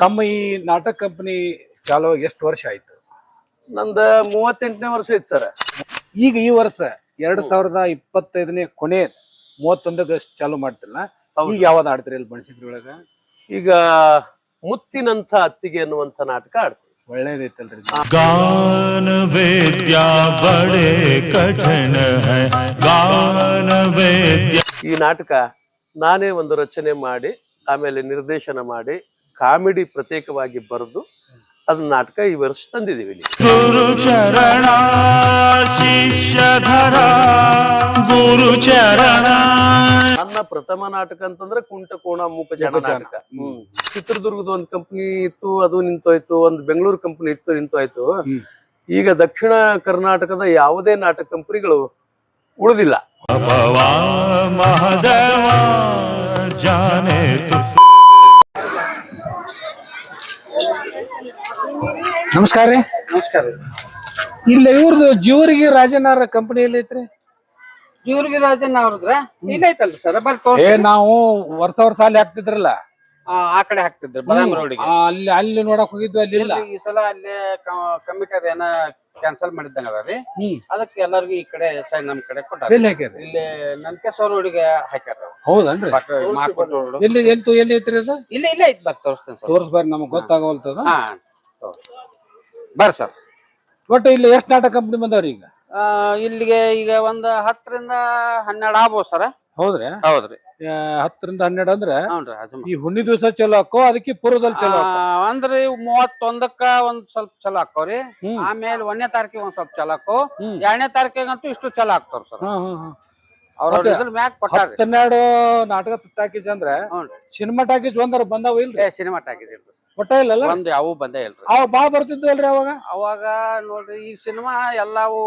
ತಮ್ಮ ಈ ನಾಟಕ ಕಂಪನಿ ಚಾಲು ಆಗಿ ಎಷ್ಟು ವರ್ಷ ಆಯ್ತು? ನಂದ 38ನೇ ವರ್ಷ ಐತಿ ಸರ್. ಈಗ ಈ ವರ್ಷ 2025ನೇ ಕೊನೆ 31ಕ್ಕೆ ಚಾಲು ಮಾಡ್ತಿಲ್ಲ. ಈಗ ಯಾವ್ದು ಆಡ್ತೀರಿ ಇಲ್ಲಿ ಬನಶಂಕರಿ ಒಳಗ? ಈಗ ಮುತ್ತಿನಂಥ ಅತ್ತಿಗೆ ಅನ್ನುವಂಥ ನಾಟಕ ಆಡ್ತೀವಿ. ಒಳ್ಳೇದೈತಲ್ರಿ. गान वेद्या बड़े कठिन है गान वेद्या. ಈ ನಾಟಕ ನಾನೇ ಒಂದು ರಚನೆ ಮಾಡಿ ಆಮೇಲೆ ನಿರ್ದೇಶನ ಮಾಡಿ ಕಾಮಿಡಿ ಪ್ರತ್ಯೇಕವಾಗಿ ಬರೆದು ಅದನ್ನ ನಾಟಕ ಈ ವರ್ಷ ತಂದಿದ್ದೀವಿ ಇಲ್ಲಿ. गुरु चरण शिष्य धर गुरु चरण. ನನ್ನ ಪ್ರಥಮ ನಾಟಕ ಅಂತಂದ್ರೆ ಕುಂಟಕೋಣ ಮೂಕಜಾಣ ನಾಟಕ. ಚಿತ್ರದುರ್ಗದ ಒಂದು ಕಂಪನಿ ಇತ್ತು, ಅದು ನಿಂತೋಯ್ತು. ಒಂದು ಬೆಂಗಳೂರು ಕಂಪನಿ ಇತ್ತು, ನಿಂತೋಯ್ತು. ಈಗ ದಕ್ಷಿಣ ಕರ್ನಾಟಕದ ಯಾವುದೇ ನಾಟಕ ಕಂಪನಿಗಳು ಉಳಿದಿಲ್ಲ. ಮಹದೇವ ಜಾನೆ ನಮಸ್ಕಾರ ರೀ. ನಮಸ್ಕಾರ. ಇಲ್ಲ ಇವ್ರದ್ದು ಜೀವರಿಗೆ ರಾಜನಾರ ಕಂಪನಿ ಎಲ್ಲ ಐತ್ರಿ? ಜೀವರ್ಗಿ ರಾಜನ್ ಅವ್ರದ್ರ ಇಲ್ಲ ಐತಲ್ರಿ ಸರ್. ಬರ್ರಿ ನಾವು ವರ್ಷ ಅಲ್ಲಿ ಹಾಕ್ತಿದ್ರಲ್ಲ, ಆ ಕಡೆ ಹಾಕ್ತಿದ್ರು ಬದಾಮಿ ರೋಡಿಗೆ. ಅಲ್ಲಿ ನೋಡಕ್ ಹೋಗಿದ್ವಿ, ಅಲ್ಲಿ ಇಲ್ಲ. ಈ ಸಲ ಅಲ್ಲೇ ಕಮಿಟರ್ ಏನ ಕ್ಯಾನ್ಸಲ್ ಮಾಡಿದ್ದಂಗ ಅದಾರಿ. ಅದಕ್ಕೆ ಎಲ್ಲರಿಗೂ ಈ ಕಡೆ ಸೈಡ್ ನಮ್ ಕಡೆ ಕೊಟ್ಟಾರ. ಎಲ್ಲಿ ಹಾಕ್ಯಾರ? ಇಲ್ಲಿ ನಂಬಿಕೆಶ್ವರ ರೋಡಿಗೆ ಹಾಕ್ಯಾರ. ಹೌದನ್ರಿ? ಎಲ್ಲಿ ಎಲ್ಲಿ ಐತ್ರಿ ಅದು? ಇಲ್ಲ ಐತ್ ಬರ್ರಿ ತೋರಿಸ್ತೇನೆ ಸರ್. ತೋರ್ಸ್ಬಾರ್ರಿ, ನಮಗ್ ಗೊತ್ತಾಗವಲ್ತದ. ಬರ್ರಿ ಸರ್. ಒಟ್ಟು ಇಲ್ಲಿ ಎಷ್ಟ್ ನಾಟಕ ಕಂಪನಿ ಬಂದವ್ರಿ ಈಗ? ಇಲ್ಲಿಗೆ ಈಗ ಒಂದ್ 10 ರಿಂದ 12 ಆಗ್ಬೋದು ಸರ್. ಹೌದ್ರಿ? ಹೌದ್ರಿ. 10 ರಿಂದ 12 ಅಂದ್ರೆ ಹೌನ್ರಿ. ಈ ಹುಣ್ಣಿ ದಿವಸ ಚಲೋ ಹಾಕೋ, ಅದಕ್ಕೆ ಪೂರ್ವದಲ್ಲಿ ಚಲೋ ಅಂದ್ರಿ 31ಕ್ಕ ಒಂದ್ ಸ್ವಲ್ಪ ಚಲೋ ಹಾಕೋರಿ. ಆಮೇಲೆ 1ನೇ ತಾರೀಕಿಗೆ ಒಂದ್ ಸ್ವಲ್ಪ ಚಲೋ ಹಾಕೋ. 2ನೇ ತಾರೀಕಿಗಂತೂ ಇಷ್ಟು ಚಲೋ ಹಾಕ್ತಾರ ಸರ್. ಅವ್ರ ಮ್ಯಾಗ ಕೊಟ್ಟಾರ. 12 ನಾಟಕ ಟಾಕೀಸ್ ಅಂದ್ರೆ ಸಿನಿಮಾ ಟಾಕೀಸ್ ಒಂದರ ಬಂದಾವ ಇಲ್ರಿ? ಸಿನಿಮಾ ಟಾಕೀಸ್ ಇಲ್ರಿ ಸರ್. ಒಟ್ಟ ಇಲ್ಲ, ಒಂದ್ ಯಾವ ಬಂದೇ ಇಲ್ರಿ. ಅವ್ ಬಾ ಬರ್ತಿದ್ವು ಅಲ್ರಿ ಅವಾಗ ನೋಡ್ರಿ. ಈ ಸಿನಿಮಾ ಎಲ್ಲಾವು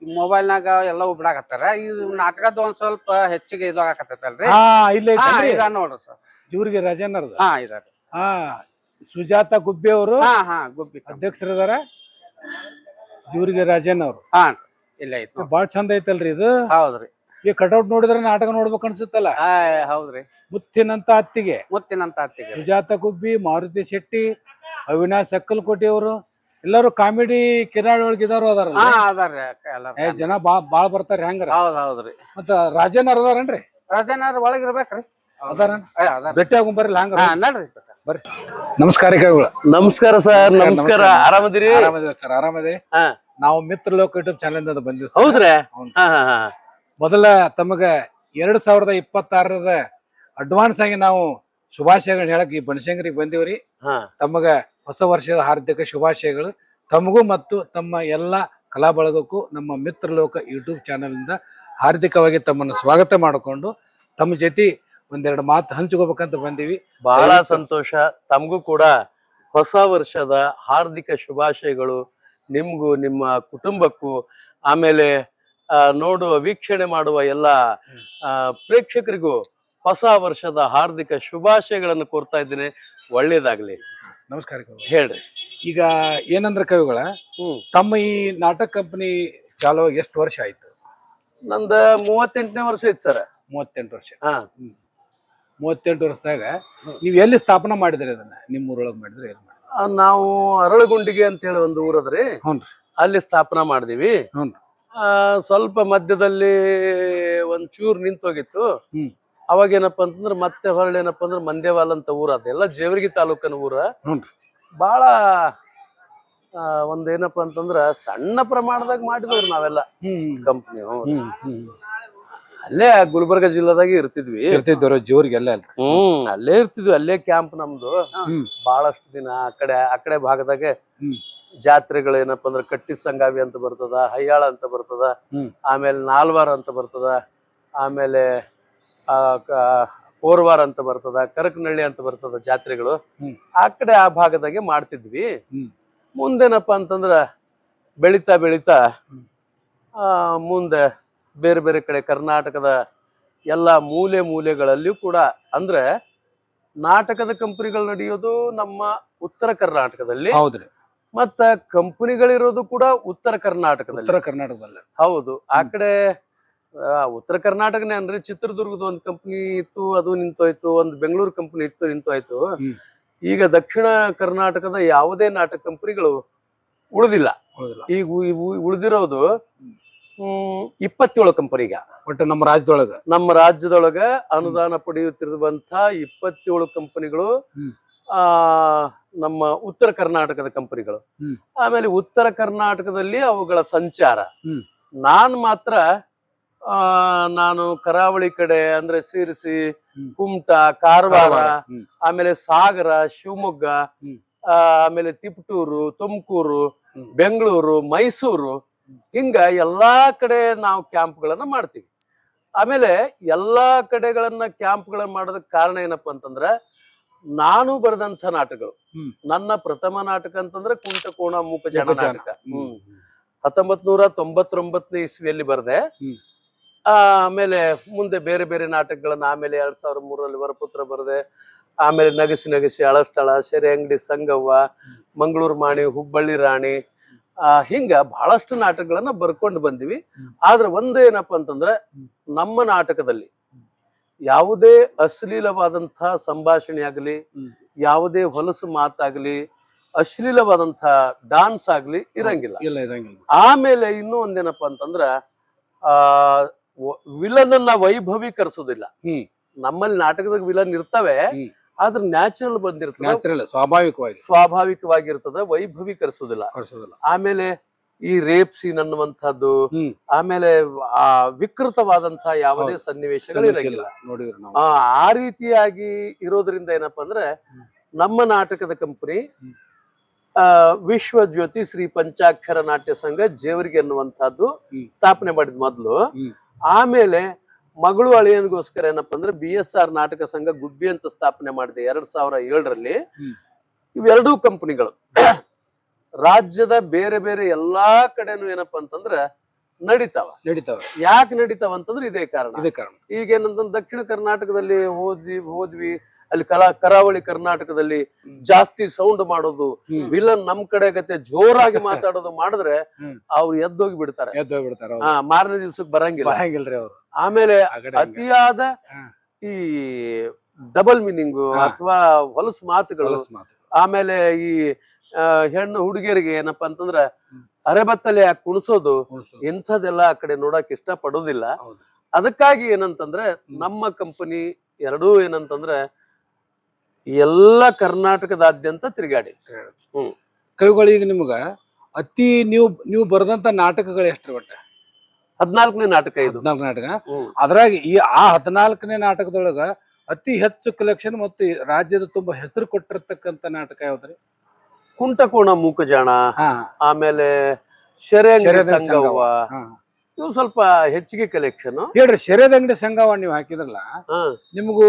ಮೊಬೈಲ್ನಾಗ ಎಲ್ಲವೂ ಬಿಡಾಕತ್ತಾರ. ಈ ನಾಟಕದ ಒಂದ್ ಸ್ವಲ್ಪ ಹೆಚ್ಚಿಗೆ ಇದಾಗತ್ತಲ್ರಿ. ಇದ ನೋಡ್ರಿ ಸರ್, ಜೀವರ್ಗಿ ರಾಜಣ್ಣರ್ದು. ಇದಾರೆ. ಸುಜಾತ ಗುಬ್ಬಿ ಅವರು ಗುಬ್ಬಿ ಅಧ್ಯಕ್ಷರದಾರ. ಜೀವರ್ಗಿ ರಾಜಣ್ಣ ಅವ್ರು ಇಲ್ಲ ಐತಿ. ಬಾಳ ಚಂದ ಐತಲ್ರಿ ಇದು? ಹೌದ್ರಿ. ಈ ಕಟೌಟ್ ನೋಡಿದ್ರೆ ನಾಟಕ ನೋಡ್ಬೇಕು ಅನ್ಸುತ್ತಲ್ಲ. ಹೌದ್ರಿ. ಮುತ್ತಿನಂತ ಅತ್ತಿಗೆ, ಸುಜಾತ ಗುಬ್ಬಿ, ಮಾರುತಿ ಶೆಟ್ಟಿ, ಅವಿನಾಶ್ ಅಕ್ಕಲಕೋಟಿ ಅವರು ಎಲ್ಲರೂ ಕಾಮಿಡಿ ಕಿರಾಣಿ ಒಳಗೆ ಇದಾರು ಅದಾರ. ಜನ ಬಾಳ ಬರ್ತಾರ ಹೆಂಗಾರ? ಹೌದ್ರಿ. ಮತ್ತ ರಾಜನ್ ಅದಾರೇನ್ರಿ? ರಾಜನ್ ಒಳಗ್ ಇರ್ಬೇಕ್ರಿ. ಅದಾರ ಭೇಟಿ ಆಗುಂಬರ್ರಿ ಹಂಗ ನೋಡ್ರಿ. ಬರ್ರಿ. ನಮಸ್ಕಾರ ಕವಿಗಳ. ನಮಸ್ಕಾರ ಸರ್. ನಮಸ್ಕಾರ. ಆರಾಮದಿರಿ? ಆರಾಮದಿರಿ ಸರ್. ಆರಾಮದೇ. ನಾವು ಮಿತ್ರ ಲೋಕ ಯೂಟ್ಯೂಬ್ ಚಾನೆಲ್ ಇಂದ ಬಂದಿವಿ. ಹೌದ್ರಿ? ಮೊದಲ ತಮಗ 2026ರದ ಅಡ್ವಾನ್ಸ್ ಆಗಿ ನಾವು ಶುಭಾಶಯಗಳನ್ನ ಹೇಳಕ್ ಈ ಬನಶಂಕರಿಗೆ ಬಂದಿವ್ರಿ. ತಮಗ ಹೊಸ ವರ್ಷದ ಹಾರ್ದಿಕ ಶುಭಾಶಯಗಳು. ತಮಗೂ ಮತ್ತು ತಮ್ಮ ಎಲ್ಲ ಕಲಾ ಬಳಗಕ್ಕೂ ನಮ್ಮ ಮಿತ್ರ ಲೋಕ ಯೂಟ್ಯೂಬ್ ಚಾನೆಲ್ ಇಂದ ಹಾರ್ದಿಕವಾಗಿ ತಮ್ಮನ್ನು ಸ್ವಾಗತ ಮಾಡಿಕೊಂಡು ತಮ್ಮ ಜೊತೆ ಒಂದೆರಡು ಮಾತು ಹಂಚ್ಕೋಬೇಕಂತ ಬಂದೀವಿ. ಬಹಳ ಸಂತೋಷ. ತಮಗೂ ಕೂಡ ಹೊಸ ವರ್ಷದ ಹಾರ್ದಿಕ ಶುಭಾಶಯಗಳು. ನಿಮ್ಗೂ ನಿಮ್ಮ ಕುಟುಂಬಕ್ಕೂ ಆಮೇಲೆ ನೋಡುವ ವೀಕ್ಷಣೆ ಮಾಡುವ ಎಲ್ಲ ಪ್ರೇಕ್ಷಕರಿಗೂ ಹೊಸ ವರ್ಷದ ಹಾರ್ದಿಕ ಶುಭಾಶಯಗಳನ್ನು ಕೋರ್ತಾ ಇದ್ದೀನಿ. ಒಳ್ಳೇದಾಗ್ಲಿ. ನಮಸ್ಕಾರ. ಹೇಳ್ರಿ. ಈಗ ಏನಂದ್ರ ಕವಿಗಳ, ತಮ್ಮ ಈ ನಾಟಕ ಕಂಪನಿ ಚಾಲು ಆಗಿ ಎಷ್ಟು ವರ್ಷ ಆಯ್ತು? ನಂದ 38ನೇ ವರ್ಷ ಐತಿ ಸರ್. 38 ವರ್ಷ. 38 ವರ್ಷದಾಗ ನೀವ್ ಎಲ್ಲಿ ಸ್ಥಾಪನಾ ಮಾಡಿದ್ರಿ ಅದನ್ನ? ನಿಮ್ಮ ಊರೊಳಗ್ ಮಾಡಿದ್ರಿ? ಎಲ್ಲಿ ಮಾಡಿದ್ರಿ? ನಾವು ಅರಳಗುಂಡಿಗೆ ಅಂತ ಹೇಳಿ ಒಂದು ಊರದ್ರಿ. ಅಲ್ಲಿ ಸ್ಥಾಪನಾ ಮಾಡಿದೀವಿ. ಸ್ವಲ್ಪ ಮಧ್ಯದಲ್ಲಿ ಒಂದ್ ಚೂರ್ ನಿಂತೋಗಿತ್ತು. ಅವಾಗ ಏನಪ್ಪಾ ಅಂತಂದ್ರ ಮತ್ತೆ ಹೊರಳಿ ಏನಪ್ಪಾ ಅಂದ್ರ ಮಂದೇವಾಲ್ ಅಂತ ಊರ. ಅದೆಲ್ಲ ಜೇವರ್ಗಿ ತಾಲೂಕನ ಊರ. ಬಾಳ ಒಂದೇನಪ್ಪಾ ಅಂತಂದ್ರ ಸಣ್ಣ ಪ್ರಮಾಣದಾಗ ಮಾಡಿದವ್ರು ನಾವೆಲ್ಲ ಕಂಪ್ನಿ. ಅಲ್ಲೇ ಗುಲ್ಬರ್ಗ ಜಿಲ್ಲಾದಾಗ ಇರ್ತಿದ್ವಿ. ಜೀವರ್ಗಿ ಎಲ್ಲ ಅಲ್ಲೇ ಇರ್ತಿದ್ವಿ. ಅಲ್ಲೇ ಕ್ಯಾಂಪ್ ನಮ್ದು ಬಹಳಷ್ಟು ದಿನ. ಆ ಕಡೆ ಭಾಗದಾಗ ಜಾತ್ರೆಗಳು ಏನಪ್ಪಾ ಅಂದ್ರ ಕಟ್ಟಿ ಸಂಗಾವಿ ಅಂತ ಬರ್ತದ, ಹಯ್ಯಾಳ ಅಂತ ಬರ್ತದ, ಆಮೇಲೆ ನಾಲ್ವಾರ ಅಂತ ಬರ್ತದ, ಆಮೇಲೆ ಕೋರ್ವಾರ ಅಂತ ಬರ್ತದ, ಕರಕನಹಳ್ಳಿ ಅಂತ ಬರ್ತದ ಜಾತ್ರೆಗಳು. ಆ ಭಾಗದಾಗೆ ಮಾಡ್ತಿದ್ವಿ. ಮುಂದೇನಪ್ಪಾ ಅಂತಂದ್ರ ಬೆಳಿತಾ ಬೆಳಿತಾ ಮುಂದೆ ಬೇರೆ ಬೇರೆ ಕಡೆ ಕರ್ನಾಟಕದ ಎಲ್ಲಾ ಮೂಲೆಗಳಲ್ಲಿಯೂ ಕೂಡ, ಅಂದ್ರೆ ನಾಟಕದ ಕಂಪನಿಗಳು ನಡೆಯೋದು ನಮ್ಮ ಉತ್ತರ ಕರ್ನಾಟಕದಲ್ಲಿ. ಹೌದ್ರಿ. ಮತ್ತ ಕಂಪನಿಗಳಿರೋದು ಕೂಡ ಉತ್ತರ ಕರ್ನಾಟಕದಲ್ಲಿ. ಹೌದು. ಆ ಕಡೆ ಉತ್ತರ ಕರ್ನಾಟಕನೇ ಅಂದ್ರೆ ಚಿತ್ರದುರ್ಗದ ಒಂದು ಕಂಪನಿ ಇತ್ತು, ಅದು ನಿಂತೋಯ್ತು. ಒಂದು ಬೆಂಗಳೂರು ಕಂಪನಿ ಇತ್ತು, ನಿಂತೋಯ್ತು. ಈಗ ದಕ್ಷಿಣ ಕರ್ನಾಟಕದ ಯಾವುದೇ ನಾಟಕ ಕಂಪನಿಗಳು ಉಳಿದಿಲ್ಲ. ಈಗ ಉಳಿದಿರೋದು 27 ಕಂಪನಿಗ ಒಟ್ಟು ನಮ್ಮ ರಾಜ್ಯದೊಳಗ ಅನುದಾನ ಪಡೆಯುತ್ತಿರುವಂತ 27 ಕಂಪನಿಗಳು ನಮ್ಮ ಉತ್ತರ ಕರ್ನಾಟಕದ ಕಂಪನಿಗಳು. ಆಮೇಲೆ ಉತ್ತರ ಕರ್ನಾಟಕದಲ್ಲಿ ಅವುಗಳ ಸಂಚಾರ. ನಾನು ಕರಾವಳಿ ಕಡೆ ಅಂದ್ರೆ ಶಿರಸಿ, ಕುಮಟಾ, ಕಾರವಾರ, ಆಮೇಲೆ ಸಾಗರ, ಶಿವಮೊಗ್ಗ, ಆಮೇಲೆ ತಿಪಟೂರು, ತುಮಕೂರು, ಬೆಂಗಳೂರು, ಮೈಸೂರು, ಹಿಂಗ ಎಲ್ಲಾ ಕಡೆ ನಾವು ಕ್ಯಾಂಪ್ಗಳನ್ನ ಮಾಡ್ತೀವಿ. ಆಮೇಲೆ ಎಲ್ಲಾ ಕಡೆಗಳನ್ನ ಕ್ಯಾಂಪ್ಗಳನ್ನ ಮಾಡೋದಕ್ಕೆ ಕಾರಣ ಏನಪ್ಪಾ ಅಂತಂದ್ರ ನಾನು ಬರೆದಂತ ನಾಟಕಗಳು. ನನ್ನ ಪ್ರಥಮ ನಾಟಕ ಅಂತಂದ್ರೆ ಕುಂಟಕೋಣ ಮೂಕಜಾಣ ನಾಟಕ 1999 ಇಸ್ವಿಯಲ್ಲಿ ಬರೆದೆ. ಆಮೇಲೆ ಮುಂದೆ ಬೇರೆ ಬೇರೆ ನಾಟಕಗಳನ್ನ ಆಮೇಲೆ 2003ರಲ್ಲಿ ವರಪುತ್ರ ಬರೆದೆ. ಆಮೇಲೆ ನಗಸಿ ನಗಸಿ, ಅಳಸ್ಥಳ, ಸೆರೆ ಅಂಗಡಿ ಸಂಗವ್ವ, ಮಂಗಳೂರು ಮಾಣಿ, ಹುಬ್ಬಳ್ಳಿ ರಾಣಿ, ಹಿಂಗ ಬಹಳಷ್ಟು ನಾಟಕಗಳನ್ನ ಬರ್ಕೊಂಡು ಬಂದಿವಿ. ಆದ್ರೆ ಒಂದೇನಪ್ಪ ಅಂತಂದ್ರೆ ನಮ್ಮ ನಾಟಕದಲ್ಲಿ ಯಾವುದೇ ಅಶ್ಲೀಲವಾದಂತಹ ಸಂಭಾಷಣೆ ಆಗಲಿ, ಯಾವುದೇ ಹೊಲಸು ಮಾತಾಗ್ಲಿ, ಅಶ್ಲೀಲವಾದಂತ ಡಾನ್ಸ್ ಆಗ್ಲಿ ಇರಂಗಿಲ್ಲ. ಆಮೇಲೆ ಇನ್ನೂ ಒಂದೇನಪ್ಪ ಅಂತಂದ್ರ ವಿಲನ್ ಅನ್ನ ವೈಭವೀಕರಿಸೋದಿಲ್ಲ. ನಮ್ಮಲ್ಲಿ ನಾಟಕದಾಗ ವಿಲನ್ ಇರ್ತವೆ, ಆದ್ರೆ ನ್ಯಾಚುರಲ್ ಬಂದಿರ್ತದೆ, ಸ್ವಾಭಾವಿಕವಾಗಿರ್ತದೆ, ವೈಭವೀಕರಿಸೋದಿಲ್ಲ. ಆಮೇಲೆ ಈ ರೇಪ್ ಸೀನ್ ಅನ್ನುವಂಥದ್ದು, ಆಮೇಲೆ ವಿಕೃತವಾದಂತ ಯಾವುದೇ ಸನ್ನಿವೇಶಗಳು ಇರಂಗಿಲ್ಲ. ಆ ರೀತಿಯಾಗಿ ಇರೋದ್ರಿಂದ ಏನಪ್ಪಾ ಅಂದ್ರೆ ನಮ್ಮ ನಾಟಕದ ಕಂಪನಿ ವಿಶ್ವ ಜ್ಯೋತಿ ಶ್ರೀ ಪಂಚಾಕ್ಷರ ನಾಟ್ಯ ಸಂಘ ಜೇವರಿಗೆ ಅನ್ನುವಂಥದ್ದು ಸ್ಥಾಪನೆ ಮಾಡಿದ್ ಮೊದ್ಲು. ಆಮೇಲೆ ಮಗಳು ಅಳಿಯನ್ಗೋಸ್ಕರ ಏನಪ್ಪಾ ಅಂದ್ರೆ BSR ನಾಟಕ ಸಂಘ ಗುಬ್ಬಿ ಅಂತ ಸ್ಥಾಪನೆ ಮಾಡಿದೆ 2007ರಲ್ಲಿ. ಇವೆರಡೂ ಕಂಪನಿಗಳು ರಾಜ್ಯದ ಬೇರೆ ಬೇರೆ ಎಲ್ಲಾ ಕಡೆನೂ ಏನಪ್ಪಾ ಅಂತಂದ್ರ ನಡೀತಾವ. ಯಾಕೆ ನಡೀತಾವ ಅಂತಂದ್ರೆ ಇದೇ ಕಾರಣ. ಈಗ ಏನಂತಂದ್ರೆ ದಕ್ಷಿಣ ಕರ್ನಾಟಕದಲ್ಲಿ ಹೋದ್ವಿ ಅಲ್ಲಿ ಕರಾವಳಿ ಕರ್ನಾಟಕದಲ್ಲಿ ಜಾಸ್ತಿ ಸೌಂಡ್ ಮಾಡೋದು, ವಿಲನ್ ನಮ್ ಕಡೆ ಗತೆ ಜೋರಾಗಿ ಮಾತಾಡೋದು ಮಾಡಿದ್ರೆ ಅವ್ರು ಎದ್ದೋಗಿ ಬಿಡ್ತಾರೆ. ಮಾರನೇ ದಿವ್ಸಕ್ಕೆ ಬರಂಗಿಲ್ಲ ಅವ್ರು. ಆಮೇಲೆ ಅತಿಯಾದ ಈ ಡಬಲ್ ಮೀನಿಂಗು ಅಥವಾ ಹೊಲಸು ಮಾತುಗಳು, ಆಮೇಲೆ ಈ ಹೆಣ್ಣು ಹುಡುಗಿಯರಿಗೆ ಏನಪ್ಪಾ ಅಂತಂದ್ರ ಅರೆಬತ್ತಲೆ ಕುಣಿಸೋದು, ಇಂಥದೆಲ್ಲ ಆ ಕಡೆ ನೋಡಕ್ ಇಷ್ಟ ಪಡೋದಿಲ್ಲ. ಅದಕ್ಕಾಗಿ ಏನಂತಂದ್ರೆ ನಮ್ಮ ಕಂಪನಿ ಎರಡೂ ಏನಂತಂದ್ರೆ ಎಲ್ಲ ಕರ್ನಾಟಕದಾದ್ಯಂತ ತಿರುಗಾಡಿ. ಕವಿಗಳಿಗೆ ನಿಮ್ಗ ಅತಿ ನೀವು ಬರೆದಂತ ನಾಟಕಗಳು ಎಷ್ಟ್ರಿ? ಒಟ್ಟ 14ನೇ ನಾಟಕ ಇದು. 14 ನಾಟಕ. ಅದ್ರಾಗ ಆ 14ನೇ ನಾಟಕದೊಳಗ ಅತಿ ಹೆಚ್ಚು ಕಲೆಕ್ಷನ್ ಮತ್ತು ರಾಜ್ಯದ ತುಂಬಾ ಹೆಸರು ಕೊಟ್ಟಿರ್ತಕ್ಕಂತ ನಾಟಕ ಯಾವ್ದ್ರಿ? ಕುಂಟಕೋಣ ಮೂಕಜಾಣ, ಆಮೇಲೆ ಸೆರೆ ಅಂಗಡಿ ಸಂಗವ್ವ, ಇವು ಸ್ವಲ್ಪ ಹೆಚ್ಚಿಗೆ ಕಲೆಕ್ಷನ್. ಹೇಳ್ರಿ, ಸೆರೆದ ಅಂಗಡಿ ಸಂಗವ್ವ ನೀವು ಹಾಕಿದ್ರಲ್ಲ, ನಿಮಗೂ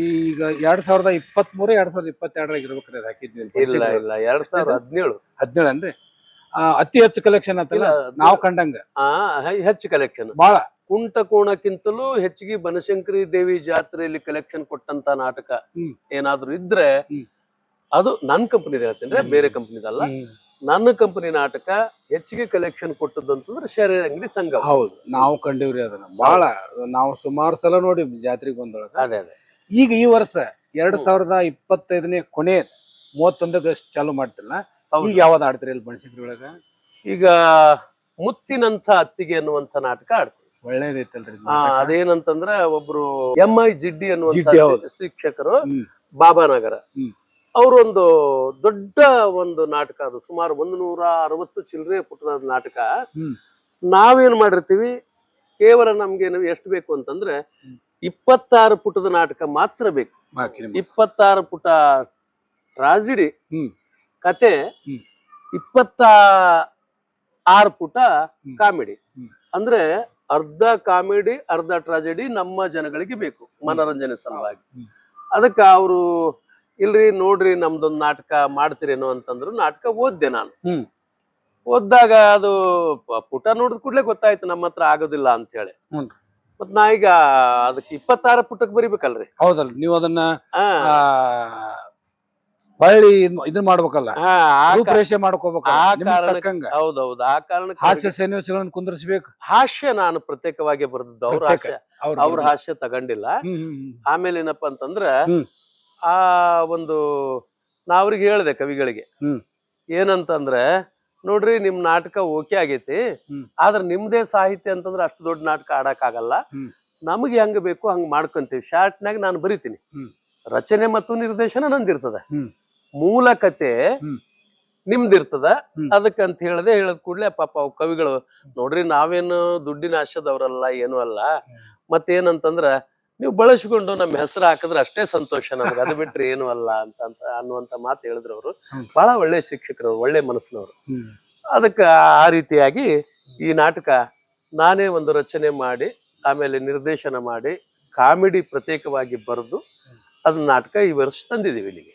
ಈಗ 2023 2022 ಇರ್ಬೇಕ್ರಿ ಅದು ಹಾಕಿದ್ವಿ? ಇಲ್ಲ 2017 ಅನ್ರಿ. ಅತಿ ಹೆಚ್ಚು ಕಲೆಕ್ಷನ್ ಅಂತಲ್ಲ ನಾವು ಕಂಡಂಗ. ಹೆಚ್ಚು ಕಲೆಕ್ಷನ್ ಬಹಳ. ಕುಂಟಕೋಣಕ್ಕಿಂತಲೂ ಹೆಚ್ಚಿಗೆ ಬನಶಂಕರಿ ದೇವಿ ಜಾತ್ರೆಯಲ್ಲಿ ಕಲೆಕ್ಷನ್ ಕೊಟ್ಟಂತ ನಾಟಕ ಏನಾದ್ರು ಇದ್ರೆ ಅದು ನನ್ನ ಕಂಪನಿ ಹೇಳ್ತೇನೆ, ಬೇರೆ ಕಂಪನಿದಲ್ಲ. ನನ್ನ ಕಂಪನಿ ನಾಟಕ ಹೆಚ್ಚಿಗೆ ಕಲೆಕ್ಷನ್ ಕೊಟ್ಟದಂತಂದ್ರೆ ಸೆರೆ ಅಂಗಡಿ ಸಂಘ. ಹೌದು, ನಾವು ಕಂಡಿವ್ರಿ ಅದನ್ನ ಬಹಳ. ನಾವು ಸುಮಾರು ಸಲ ನೋಡಿ ಜಾತ್ರೆಗೆ ಬಂದೊಳಗ. ಅದೇ ಈಗ ಈ ವರ್ಷ 2025ನೇ ಕೊನೆ 31 ಆಗಸ್ಟ್ ಚಾಲು ಮಾಡ್ತಿಲ್ಲ. ಈಗ ಯಾವ್ದು ಆಡ್ತೀರಿ ಇಲ್ಲಿ ಬನಶಂಕರಿ ಒಳಗ? ಈಗ ಮುತ್ತಿನಂತ ಅತ್ತಿಗೆ ಅನ್ನುವಂತ ನಾಟಕ ಆಡ್ತೀವಿ. ಒಳ್ಳೇದೈತಲ್ರಿ. ಅದೇನಂತಂದ್ರೆ ಒಬ್ರು MI ಜಿಡ್ಡಿ ಅನ್ನುವಂತ ಶಿಕ್ಷಕರು ಬಾಬಾನಗರ, ಅವರೊಂದು ದೊಡ್ಡ ಒಂದು ನಾಟಕ, ಅದು ಸುಮಾರು 160 ಚಿಲ್ಲರೆ ಪುಟದ ನಾಟಕ. ನಾವೇನ್ ಮಾಡಿರ್ತೀವಿ, ಕೇವಲ ನಮ್ಗೆ ಎಷ್ಟು ಬೇಕು ಅಂತಂದ್ರೆ 26 ಪುಟದ ನಾಟಕ ಮಾತ್ರ ಬೇಕು. 26 ಪುಟ ಟ್ರಾಜಿಡಿ ಕತೆ, 26 ಪುಟ ಕಾಮಿಡಿ. ಅಂದ್ರೆ ಅರ್ಧ ಕಾಮಿಡಿ ಅರ್ಧ ಟ್ರಾಜಿಡಿ ನಮ್ಮ ಜನಗಳಿಗೆ ಬೇಕು ಮನೋರಂಜನೆ ಸಲುವಾಗಿ. ಅದಕ್ಕ ಅವರು ಇಲ್ರಿ ನೋಡ್ರಿ ನಮ್ದೊಂದು ನಾಟಕ ಮಾಡ್ತೀರೇನೋ ಅಂತಂದ್ರು. ನಾಟಕ ಓದ್ದೆ ನಾನು. ಓದ್ದಾಗ ಅದು ಪುಟ ನೋಡಿದ ಕೂಡ್ಲೆ ಗೊತ್ತಾಯ್ತು ನಮ್ಮ ಹತ್ರ ಆಗೋದಿಲ್ಲ ಅಂತ ಹೇಳಿ. ಮತ್ ನಾ ಈಗ ಅದಕ್ಕೆ 26 ಪುಟಕ್ಕೆ ಬರಿಬೇಕಲ್ರಿ? ಹೌದಲ್ರಿ, ನೀವು ಅದನ್ನ ಹೊಳ್ಳಿ ಇದನ್ನ ಮಾಡ್ಬೇಕಲ್ಲ, ಮಾಡ್ಕೋಬೇಕು. ಹೌದೌದು, ಆ ಕಾರಣಕ್ಕೆ ಹಾಸ್ಯ ಸನ್ನಿವೇಶಗಳನ್ನ ಕುಂದರ್ಸ್ಬೇಕು. ಹಾಸ್ಯ ನಾನು ಪ್ರತ್ಯೇಕವಾಗಿ ಬರೆದದ್ದು, ಅವ್ರ ಹಾಸ್ಯ ತಗೊಂಡಿಲ್ಲ. ಆಮೇಲೆ ಏನಪ್ಪಾ ಅಂತಂದ್ರ ಆ ಒಂದು ನಾ ಅವ್ರಿಗೆ ಹೇಳಿದೆ ಕವಿಗಳಿಗೆ ಏನಂತಂದ್ರೆ ನೋಡ್ರಿ ನಿಮ್ ನಾಟಕ ಓಕೆ ಆಗೈತಿ ಆದ್ರೆ ನಿಮ್ದೇ ಸಾಹಿತ್ಯ ಅಂತಂದ್ರೆ ಅಷ್ಟು ದೊಡ್ಡ ನಾಟಕ ಆಡಕ್ ಆಗಲ್ಲ, ನಮಗೆ ಹೆಂಗ್ ಬೇಕು ಹಂಗ್ ಮಾಡ್ಕೊಂತೀವಿ. ಶಾರ್ಟ್ನಾಗ ನಾನು ಬರಿತೀನಿ, ರಚನೆ ಮತ್ತು ನಿರ್ದೇಶನ ನಂದಿರ್ತದ, ಮೂಲ ಕತೆ ನಿಮ್ದಿರ್ತದ. ಅದಕ್ಕಂತ ಹೇಳದ್ ಕೂಡ್ಲೆ ಪಾಪ ಅವ್ ಕವಿಗಳು ನೋಡ್ರಿ ನಾವೇನು ದುಡ್ಡಿನ ಆಶದವ್ರಲ್ಲ ಏನೂ ಅಲ್ಲ, ಮತ್ತೇನಂತಂದ್ರ ನೀವು ಬಳಸಿಕೊಂಡು ನಮ್ಮ ಹೆಸರು ಹಾಕಿದ್ರೆ ಅಷ್ಟೇ ಸಂತೋಷ ನಮ್ಗೆ, ಅದು ಬಿಟ್ರೆ ಏನು ಅಲ್ಲ ಅಂತ ಅನ್ನುವಂತ ಮಾತು ಹೇಳಿದ್ರು ಅವರು. ಬಹಳ ಒಳ್ಳೆ ಶಿಕ್ಷಕರು, ಒಳ್ಳೆ ಮನಸ್ಸಿನವರು. ಅದಕ್ಕೆ ಆ ರೀತಿಯಾಗಿ ಈ ನಾಟಕ ನಾನೇ ಒಂದು ರಚನೆ ಮಾಡಿ ಆಮೇಲೆ ನಿರ್ದೇಶನ ಮಾಡಿ ಕಾಮಿಡಿ ಪ್ರತ್ಯೇಕವಾಗಿ ಬರೆದು ಅದನ್ನ ನಾಟಕ ಈ ವರ್ಷ ತಂದಿದ್ದೀವಿ ಇಲ್ಲಿಗೆ.